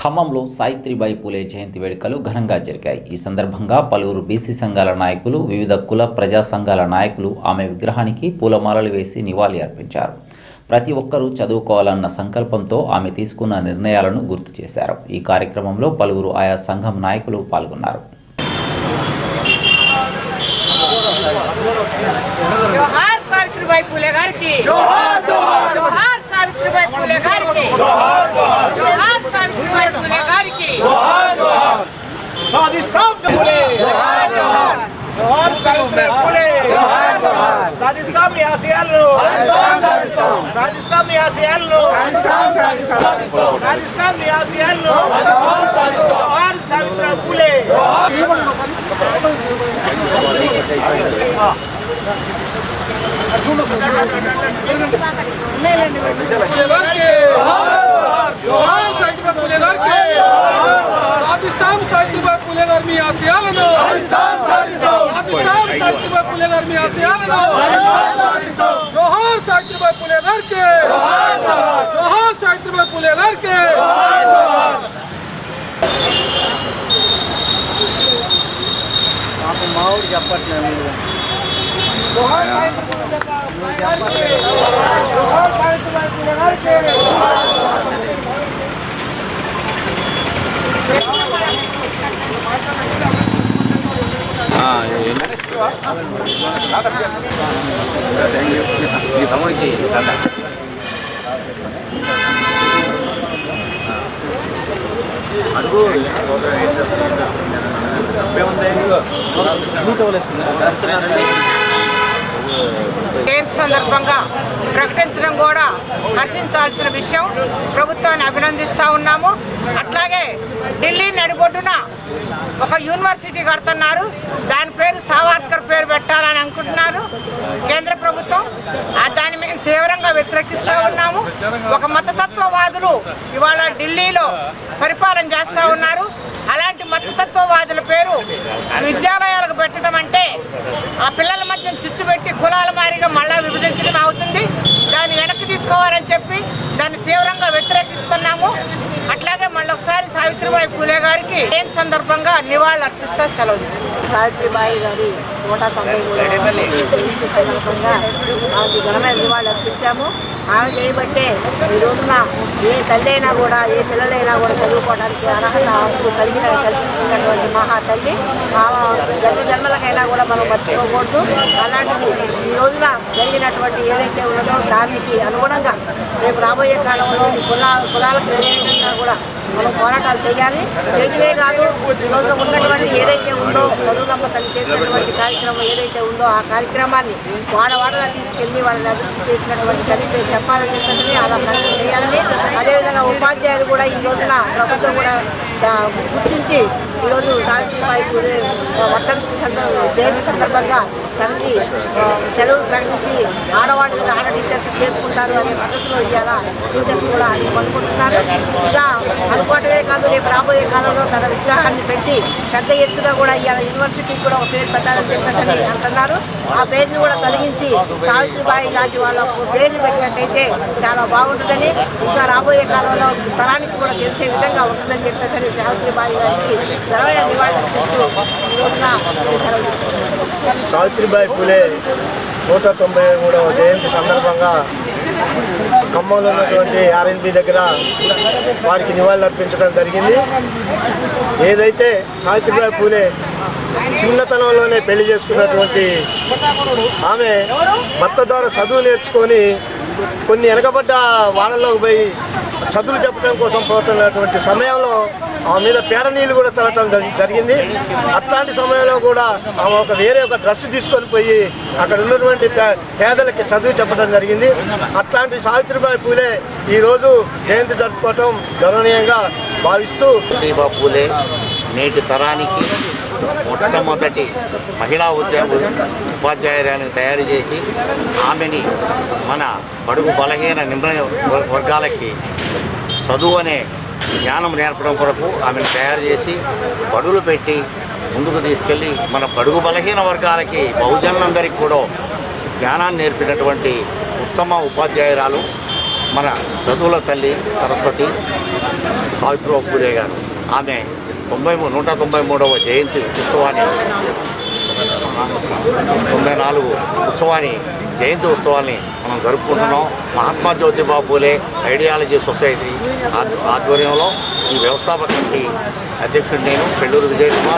ఖమ్మంలో సావిత్రిబాయి పూలే జయంతి వేడుకలు ఘనంగా జరిగాయి. ఈ సందర్భంగా పలువురు బీసీ సంఘాల నాయకులు, వివిధ కుల ప్రజా సంఘాల నాయకులు ఆమె విగ్రహానికి పూలమాలలు వేసి నివాళి అర్పించారు. ప్రతి ఒక్కరూ చదువుకోవాలన్న సంకల్పంతో ఆమె తీసుకున్న నిర్ణయాలను గుర్తు చేశారు. ఈ కార్యక్రమంలో పలువురు ఆయా సంఘం నాయకులు పాల్గొన్నారు. జోహార్ సావిత్రిబాయి పూలే గారికి, జోహార్ జోహార్ జోహార్ సావిత్రిబాయి పూలే గారికి, జోహార్ జోహార్ జోహార్ సావిత్రిబాయి పూలే గారికి, జోహార్ జోహార్ సాధిస్తాం పూలే, జోహార్ జోహార్ జోహార్ సావిత్రిబాయి పూలే, జోహార్ జోహార్ సాధిస్తాం ఈ ఆశయాలను, సాధిస్తాం సాధిస్తాం ఈ ఆశయాలను, సాధిస్తాం ఈ ఆశయాలను, జోహార్ సావిత్రిబాయి పూలే. సాధిస్తాం సావిత్రిబాయి పూలే గారి మీ ఆశయాలను, సాధిస్తాం సావిత్రిబాయి పూలే గారి మీ ఆశయాలను. జోహార్ సావిత్రిబాయి పూలే గారికి, జోహార్ సావిత్రిబాయి పూలే గారికి. మా ఊరు చెప్పట్లేదు. తమ్ముడికి అడుగు జయంతి సందర్భంగా ప్రకటించడం కూడా హర్షించాల్సిన విషయం. ప్రభుత్వాన్ని అభినందిస్తూ ఉన్నాము. అట్లాగే ఢిల్లీ నడిబొడ్డున ఒక యూనివర్సిటీ కడుతున్నారు. దాని పేరు సావర్కర్ పేరు పెట్టాలని అనుకుంటున్నారు కేంద్ర ప్రభుత్వం. దాన్ని మేము తీవ్రంగా వ్యతిరేకిస్తూ ఉన్నాము. ఒక మతతత్వవాదులు ఇవాళ ఢిల్లీలో పరిపాలన చేస్తూ ఉన్నారు. అలాంటి మతతత్వవాదుల పేరు విద్యాలయాలకు పెట్టడం అంటే ఆ పిల్లల మధ్య చిచ్చు పెట్టి కులాల మారిగా మళ్ళా విభజించడం అవుతుంది. దాన్ని వెనక్కి తీసుకోవాలని చెప్పి దాన్ని తీవ్రంగా వ్యతిరేకిస్తున్నాము. అట్లాగే మళ్ళీ ఒకసారి సావిత్రిబాయి పూలే గారికి జయంతి సందర్భంగా నివాళులు అర్పిస్తూ సెలవు తీసుకుంటాం. సావిత్రిబాయి గారి 193 సందర్భంగా ఆమెకి ఘనమైన నివాళులు అర్పించాము. ఆమె చేయబట్టే ఈ రోజున ఏ తల్లి అయినా కూడా, ఏ పిల్లలైనా కూడా చదువుకోవడానికి అర్హత హక్కు కల్పించినటువంటి మహా తల్లి. జన్మలకైనా కూడా మనం మర్చిపోకూడదు. అలాంటిది ఈ రోజున జరిగినటువంటి ఏదైతే ఉన్నదో దానికి అనుగుణంగా రేపు రాబోయే కాలంలో కులాలకు వ్యతిరేకంగా కూడా మనం పోరాటాలు చేయాలి. చేయటమే కాదు, ఈ రోజున ఉన్నటువంటి ఏదైతే ఉందో చదువులమ్మ తల్లి చేసినటువంటి కార్యక్రమం ఏదైతే ఉందో ఆ కార్యక్రమాన్ని వాడవాడలా తీసుకెళ్ళి వాళ్ళని అభివృద్ధి చేసినటువంటి తల్లి చెప్పాలని చెప్పని అలా ప్రకటన చేయాలని, అదేవిధంగా ఉపాధ్యాయులు కూడా ఈ రోజున ప్రభుత్వం కూడా గుర్తించి ఈరోజు సావిత్రిబాయి పూలే వర్ధంతి జయంతి సందర్భంగా తనకి సెలవులు ప్రకటించి ఆడవాళ్ళకి ఆడ టీచర్స్ చేసుకుంటారు అనే పద్ధతిలో ఇవాళ టీచర్స్ కూడా అనుకుంటున్నారు. ఇలా అనుకోవటమే కాదు, రేపు రాబోయే కాలంలో తన విగ్రహాన్ని పెట్టి పెద్ద ఎత్తున కూడా ఇవాళ యూనివర్సిటీకి కూడా ఒక పేరు పెట్టాలని చెప్పేసి అంటున్నారు. ఆ పేరుని కూడా తొలగించి సావిత్రిబాయి లాంటి వాళ్ళ పేరుని పెట్టినట్టయితే చాలా బాగుంటుందని, ఇంకా రాబోయే కాలంలో తరానికి కూడా తెలిసే విధంగా ఉంటుందని చెప్పేసి సావిత్రిబాయి గారికి ఘనమైన నివాళులు అర్పిస్తూ ఈ రోజున సెలవు తీసుకుంటున్నారు. సావిత్రిబాయి పూలే 193వ జయంతి సందర్భంగా ఖమ్మంలో ఉన్నటువంటి ఆర్ఎన్బి దగ్గర వారికి నివాళులు అర్పించడం జరిగింది. ఏదైతే సావిత్రిబాయి పూలే చిన్నతనంలోనే పెళ్లి చేసుకున్నటువంటి ఆమె భర్త ద్వారా చదువు నేర్చుకొని కొన్ని వెనకబడ్డ వాళ్ళలోకి పోయి చదువులు చెప్పడం కోసం పోతున్నటువంటి సమయంలో ఆమె మీద పేడ నీళ్ళు కూడా చల్లటం జరిగింది. అట్లాంటి సమయంలో కూడా ఆమె వేరే ఒక డ్రెస్ తీసుకొని పోయి అక్కడ ఉన్నటువంటి పేదలకి చదువు చెప్పడం జరిగింది. అట్లాంటి సావిత్రిబాయి పూలే ఈరోజు జయంతి జరుపుకోవటం గౌరవనీయంగా భావిస్తూ, సావిత్రిబాయి పూలే నేటి తరానికి మొట్టమొదటి మహిళా ఉపాధ్యాయురాలను తయారు చేసి ఆమెని మన బడుగు బలహీన నిమ్న వర్గాలకి చదువు అనే జ్ఞానం నేర్పడం కొరకు ఆమెను తయారు చేసి బడులు పెట్టి ముందుకు తీసుకెళ్ళి మన బడుగు బలహీన వర్గాలకి బహుజనులందరికీ కూడా జ్ఞానాన్ని నేర్పినటువంటి ఉత్తమ ఉపాధ్యాయురాలు. మన చదువుల తల్లి సరస్వతి సావిత్రిబాయి పూలే గారు ఆమె 193వ జయంతి ఉత్సవాన్ని 94 జయంతి ఉత్సవాన్ని మనం జరుపుకుంటున్నాం. మహాత్మా జ్యోతిబా పూలే ఐడియాలజీ సొసైటీ ఆధ్వర్యంలో ఈ వ్యవస్థాపక కమిటీ అధ్యక్షుడు నేను పెళ్ళూరు విజయ్ కుమార్.